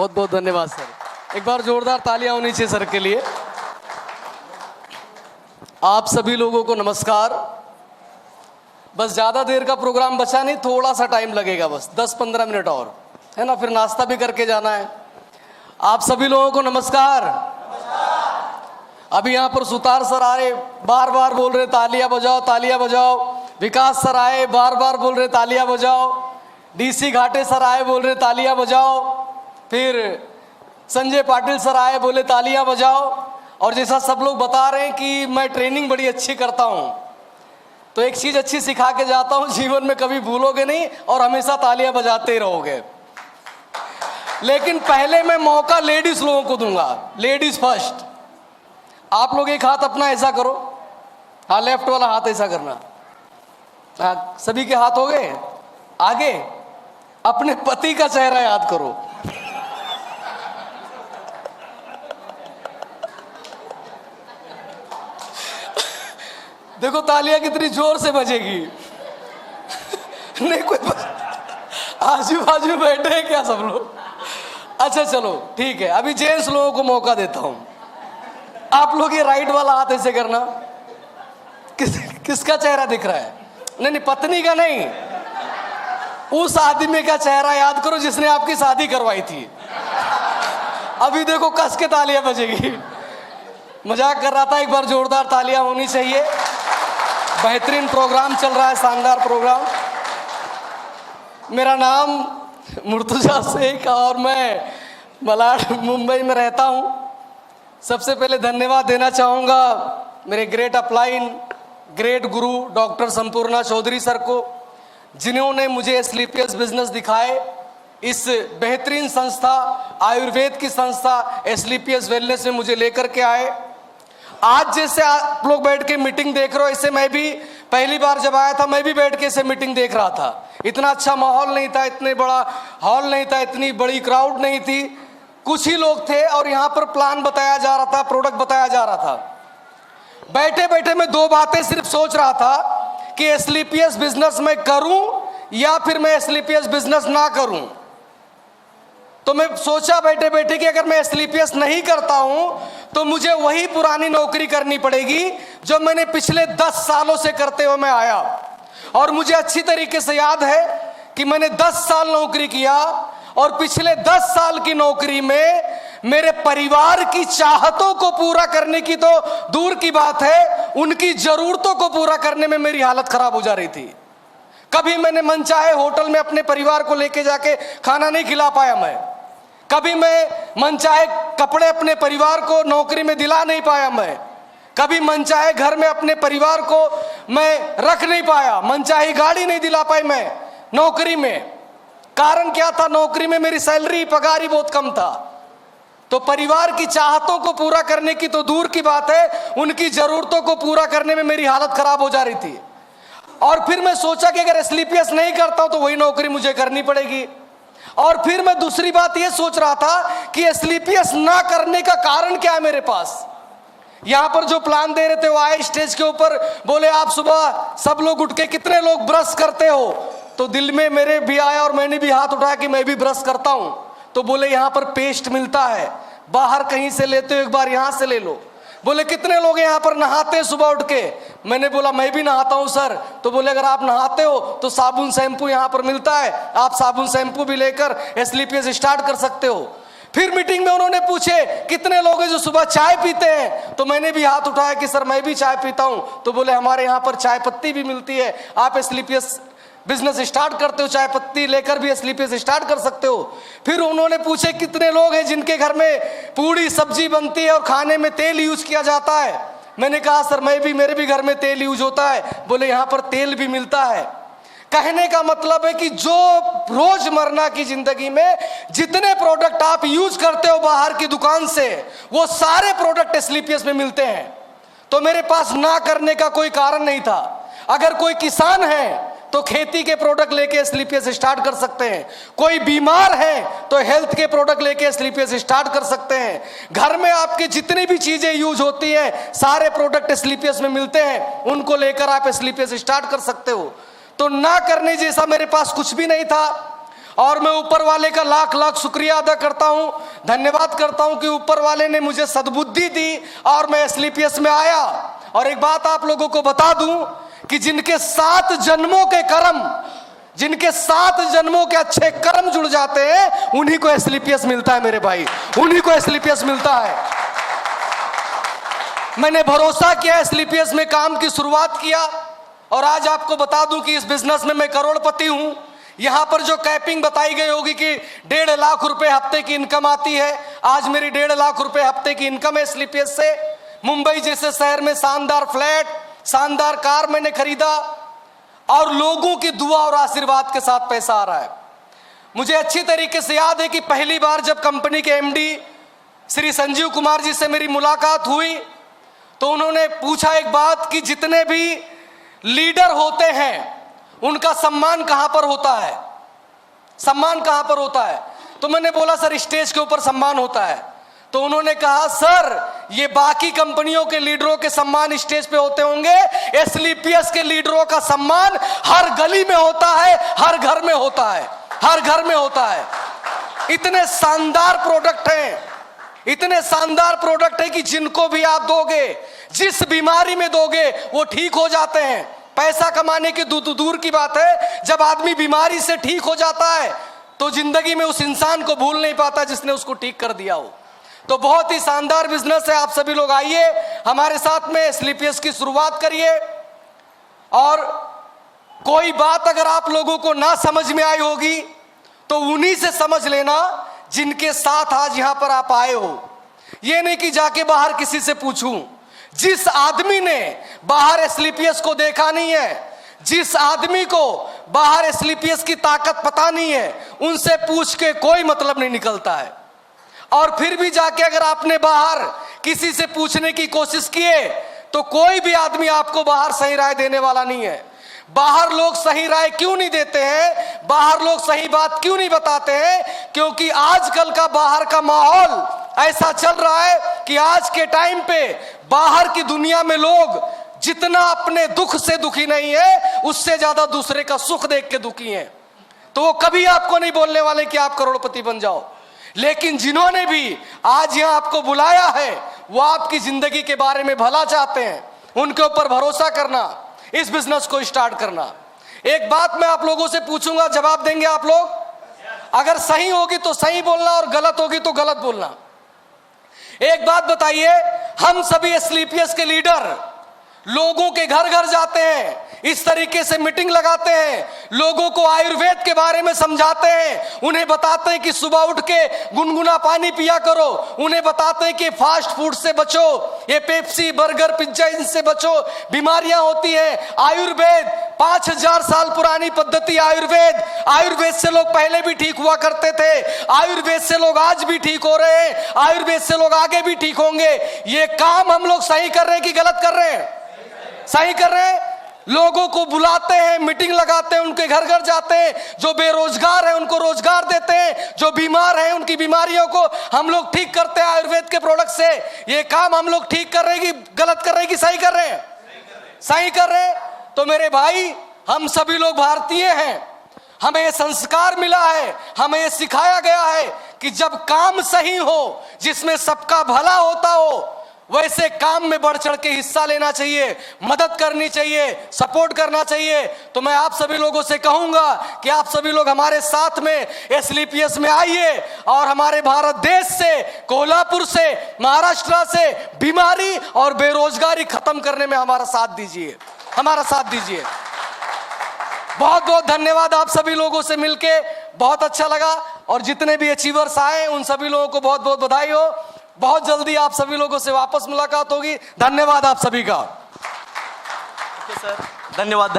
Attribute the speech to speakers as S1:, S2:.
S1: बहुत बहुत धन्यवाद सर। एक बार जोरदार तालियां होनी चाहिए सर के लिए। आप सभी लोगों को नमस्कार। बस ज़्यादा देर का प्रोग्राम बचा नहीं, थोड़ा सा टाइम लगेगा, बस 10-15 मिनट और, है ना, फिर नाश्ता भी करके जाना है। आप सभी लोगों को नमस्कार। अभी यहाँ पर सुतार सर आए, बार बार बोल रहे तालियां बजाओ तालियां बजाओ। विकास सर आए, बार बार बोल रहे तालियां बजाओ। डीसी घाटे सर आए, बोल रहे तालियां बजाओ। फिर संजय पाटिल सर आए, बोले तालियां बजाओ। और जैसा सब लोग बता रहे हैं कि मैं ट्रेनिंग बड़ी अच्छी करता हूँ, तो एक चीज़ अच्छी सिखा के जाता हूँ, जीवन में कभी भूलोगे नहीं और हमेशा तालियां बजाते ही रहोगे। लेकिन पहले मैं मौका लेडीज लोगों को दूंगा, लेडीज फर्स्ट। आप लोग एक हाथ अपना ऐसा करो, हाँ, लेफ्ट वाला हाथ ऐसा करना। हाँ, सभी के हाथ हो गए। आगे अपने पति का चेहरा याद करो। देखो तालियां कितनी जोर से बजेगी। नहीं कोई आजू बाजू बैठे हैं क्या सब लोग? अच्छा चलो ठीक है, अभी जेंट्स लोगों को मौका देता हूं। आप लोग ये राइट वाला हाथ ऐसे करना। किसका चेहरा दिख रहा है? नहीं, पत्नी का नहीं, उस आदमी का चेहरा याद करो जिसने आपकी शादी करवाई थी। अभी देखो कस के तालियां बजेगी। मजाक कर रहा था, एक बार जोरदार तालियां होनी चाहिए। बेहतरीन प्रोग्राम चल रहा है, शानदार प्रोग्राम। मेरा नाम मुर्तजा शेख और मैं मलाड मुंबई में रहता हूं। सबसे पहले धन्यवाद देना चाहूँगा मेरे ग्रेट अपलाइन, ग्रेट गुरु डॉक्टर संपूर्णा चौधरी सर को, जिन्होंने मुझे स्लीपियस बिजनेस दिखाए। इस बेहतरीन संस्था, आयुर्वेद की संस्था स्लीपियस वेलनेस में मुझे लेकर के आए। आज जैसे आप लोग बैठ के मीटिंग देख रहे हो, इससे मैं भी पहली बार जब आया था मैं भी बैठ के इसे मीटिंग देख रहा था। इतना अच्छा माहौल नहीं था, इतने बड़ा हॉल नहीं था, इतनी बड़ी क्राउड नहीं थी, कुछ ही लोग थे और यहाँ पर प्लान बताया जा रहा था, प्रोडक्ट बताया जा रहा था। बैठे बैठे मैं दो बातें सिर्फ सोच रहा था कि एस्क्लेपियस बिजनेस मैं करूं या फिर मैं एस्क्लेपियस बिजनेस ना करूं। तो मैं सोचा बैठे बैठे कि अगर मैं एस्क्लेपियस नहीं करता हूं तो मुझे वही पुरानी नौकरी करनी पड़ेगी जो मैंने पिछले 10 सालों से करते हुए मैं आया। और मुझे अच्छी तरीके से याद है कि मैंने 10 साल नौकरी किया और पिछले 10 साल की नौकरी में मेरे परिवार की चाहतों को पूरा करने की तो दूर की बात है, उनकी जरूरतों को पूरा करने में मेरी हालत खराब हो जा रही थी। कभी मैंने मनचाहे होटल में अपने परिवार को लेके जाके खाना नहीं खिला पाया मैं। कभी मैं मनचाहे कपड़े अपने परिवार को नौकरी में दिला नहीं पाया मैं। कभी मनचाहे घर में अपने परिवार को मैं रख नहीं पाया। मनचाहे गाड़ी नहीं दिला पाई मैं नौकरी में। कारण क्या था? नौकरी में मेरी सैलरी, पगार ही बहुत कम था। तो परिवार की चाहतों को पूरा करने की तो दूर की बात है, उनकी जरूरतों को पूरा करने में मेरी हालत खराब हो जा रही थी। और फिर मैं सोचा कि अगर एस्क्लेपियस नहीं करता हूं तो वही नौकरी मुझे करनी पड़ेगी। और फिर मैं दूसरी बात यह सोच रहा था कि एस्क्लेपियस ना करने का कारण क्या है मेरे पास। यहां पर जो प्लान दे रहे थे वो आए स्टेज के ऊपर, बोले आप सुबह सब लोग उठ के कितने लोग ब्रश करते हो? तो दिल में मेरे भी आया और मैंने भी हाथ उठाया कि मैं भी ब्रश करता हूं। तो बोले यहाँ पर पेस्ट मिलता है, बाहर कहीं से लेते हो एक बार यहाँ से ले लो। बोले कितने लोग यहाँ पर नहाते हैं सुबह उठ के? मैंने बोला मैं भी नहाता हूँ सर। तो बोले अगर आप नहाते हो तो साबुन शैम्पू यहाँ पर मिलता है, आप साबुन शैम्पू भी लेकर एस्क्लेपियस स्टार्ट कर सकते हो। फिर मीटिंग में उन्होंने पूछे कितने लोग हैं जो सुबह चाय पीते हैं? तो मैंने भी हाथ उठाया कि सर मैं भी चाय पीता हूँ। तो बोले हमारे यहाँ पर चाय पत्ती भी मिलती है, आप एस्क्लेपियस बिजनेस स्टार्ट करते हो, चाय पत्ती लेकर भी एस्क्लेपियस स्टार्ट कर सकते हो। फिर उन्होंने पूछे कितने लोग हैं जिनके घर में पूरी सब्जी बनती है और खाने में तेल यूज किया जाता है? मैंने कहा सर मैं भी, मेरे भी घर में तेल यूज होता है। बोले यहाँ पर तेल भी मिलता है। कहने का मतलब है कि जो रोजमर्रा की जिंदगी में जितने प्रोडक्ट आप यूज करते हो बाहर की दुकान से, वो सारे प्रोडक्ट एस्क्लेपियस में मिलते हैं। तो मेरे पास ना करने का कोई कारण नहीं था। अगर कोई किसान है तो खेती के प्रोडक्ट लेके एस्क्लेपियस स्टार्ट कर सकते हैं। कोई बीमार है तो हेल्थ के प्रोडक्ट लेके एस्क्लेपियस स्टार्ट कर सकते हैं। घर में आपके जितनी भी चीजें यूज होती हैं सारे प्रोडक्ट एस्क्लेपियस में मिलते हैं, उनको लेकर आप एस्क्लेपियस स्टार्ट कर सकते हो। तो ना करने जैसा मेरे पास कुछ भी नहीं था। और मैं ऊपर वाले का लाख लाख शुक्रिया अदा करता हूं, धन्यवाद करता हूं कि ऊपर वाले ने मुझे सद्बुद्धि दी और मैं एसलीपीएस में आया। और एक बात आप लोगों को बता दूं कि जिनके 7 जन्मों के कर्म, जिनके 7 जन्मों के अच्छे कर्म जुड़ जाते हैं, उन्हीं को एसलीपीएस मिलता है मेरे भाई, उन्हीं को एसलीपीएस मिलता है। मैंने भरोसा किया, एसलीपीएस में काम की शुरुआत किया और आज आपको बता दूं कि इस बिजनेस में मैं करोड़पति हूं। यहां पर जो कैपिंग बताई गई होगी कि 1.5 लाख रुपए हफ्ते की इनकम आती है, आज मेरी 1.5 लाख रुपए हफ्ते की इनकम है एसलीपीएस से। मुंबई जैसे शहर में शानदार फ्लैट, शानदार कार मैंने खरीदा और लोगों की दुआ और आशीर्वाद के साथ पैसा आ रहा है। मुझे अच्छी तरीके से याद है कि पहली बार जब कंपनी के एमडी श्री संजीव कुमार जी से मेरी मुलाकात हुई तो उन्होंने पूछा एक बात कि जितने भी लीडर होते हैं उनका सम्मान कहां पर होता है, सम्मान कहां पर होता है? तो मैंने बोला सर स्टेज के ऊपर सम्मान होता है। तो उन्होंने कहा सर ये बाकी कंपनियों के लीडरों के सम्मान स्टेज पे होते होंगे, एसलीपीएस के लीडरों का सम्मान हर गली में होता है, हर घर में होता है, हर घर में होता है। इतने शानदार प्रोडक्ट हैं, इतने शानदार प्रोडक्ट है कि जिनको भी आप दोगे, जिस बीमारी में दोगे वो ठीक हो जाते हैं। पैसा कमाने की दूर की बात है, जब आदमी बीमारी से ठीक हो जाता है तो जिंदगी में उस इंसान को भूल नहीं पाता जिसने उसको ठीक कर दिया हो। तो बहुत ही शानदार बिजनेस है। आप सभी लोग आइए हमारे साथ में एसलीपीएस की शुरुआत करिए। और कोई बात अगर आप लोगों को ना समझ में आई होगी तो उन्हीं से समझ लेना जिनके साथ आज यहां पर आप आए हो। ये नहीं कि जाके बाहर किसी से पूछूं। जिस आदमी ने बाहर एसलीपीएस को देखा नहीं है, जिस आदमी को बाहर एसलीपीएस की ताकत पता नहीं है, उनसे पूछ के कोई मतलब नहीं निकलता है। और फिर भी जाके अगर आपने बाहर किसी से पूछने की कोशिश किए तो कोई भी आदमी आपको बाहर सही राय देने वाला नहीं है। बाहर लोग सही राय क्यों नहीं देते हैं, बाहर लोग सही बात क्यों नहीं बताते हैं? क्योंकि आजकल का बाहर का माहौल ऐसा चल रहा है कि आज के टाइम पे बाहर की दुनिया में लोग जितना अपने दुख से दुखी नहीं है, उससे ज्यादा दूसरे का सुख देख के दुखी हैं। तो वो कभी आपको नहीं बोलने वाले कि आप करोड़पति बन जाओ। लेकिन जिन्होंने भी आज यहां आपको बुलाया है वो आपकी जिंदगी के बारे में भला चाहते हैं। उनके ऊपर भरोसा करना, इस बिजनेस को स्टार्ट करना। एक बात मैं आप लोगों से पूछूंगा, जवाब देंगे आप लोग? अगर सही होगी तो सही बोलना और गलत होगी तो गलत बोलना। एक बात बताइए, हम सभी एसलीपीएस के लीडर लोगों के घर घर जाते हैं, इस तरीके से मीटिंग लगाते हैं, लोगों को आयुर्वेद के बारे में समझाते हैं, उन्हें बताते हैं कि सुबह उठ के गुनगुना पानी पिया करो, उन्हें बताते हैं कि फास्ट फूड से बचो, ये पेप्सी बर्गर पिज्जा इनसे बचो, बीमारियां होती हैं। आयुर्वेद 5000 साल पुरानी पद्धति आयुर्वेद, आयुर्वेद से लोग पहले भी ठीक हुआ करते थे, आयुर्वेद से लोग आज भी ठीक हो रहे हैं, आयुर्वेद से लोग आगे भी ठीक होंगे। ये काम हम लोग सही कर रहे हैं कि गलत कर रहे हैं? सही कर रहे हैं। लोगों को बुलाते हैं, मीटिंग लगाते हैं, उनके घर घर जाते हैं, जो बेरोजगार है उनको रोजगार देते हैं, जो बीमार है उनकी बीमारियों को हम लोग ठीक करते हैं आयुर्वेद के प्रोडक्ट से। ये काम हम लोग ठीक कर रहे हैं कि गलत कर रहे हैं कि सही कर रहे हैं? सही कर रहे हैं। तो मेरे भाई, हम सभी लोग भारतीय हैं, हमें ये संस्कार मिला है, हमें ये सिखाया गया है कि जब काम सही हो, जिसमें सबका भला होता हो, वैसे काम में बढ़ चढ़ के हिस्सा लेना चाहिए, मदद करनी चाहिए, सपोर्ट करना चाहिए। तो मैं आप सभी लोगों से कहूंगा कि आप सभी लोग हमारे साथ में एसलीपीएस में आइए और हमारे भारत देश से, कोल्हापुर से, महाराष्ट्र से बीमारी और बेरोजगारी खत्म करने में हमारा साथ दीजिए, हमारा साथ दीजिए। बहुत बहुत धन्यवाद। आप सभी लोगों से मिलके बहुत अच्छा लगा और जितने भी अचीवर्स आए उन सभी लोगों को बहुत बहुत बधाई हो। बहुत जल्दी आप सभी लोगों से वापस मुलाकात होगी। धन्यवाद आप सभी का।
S2: सर धन्यवाद।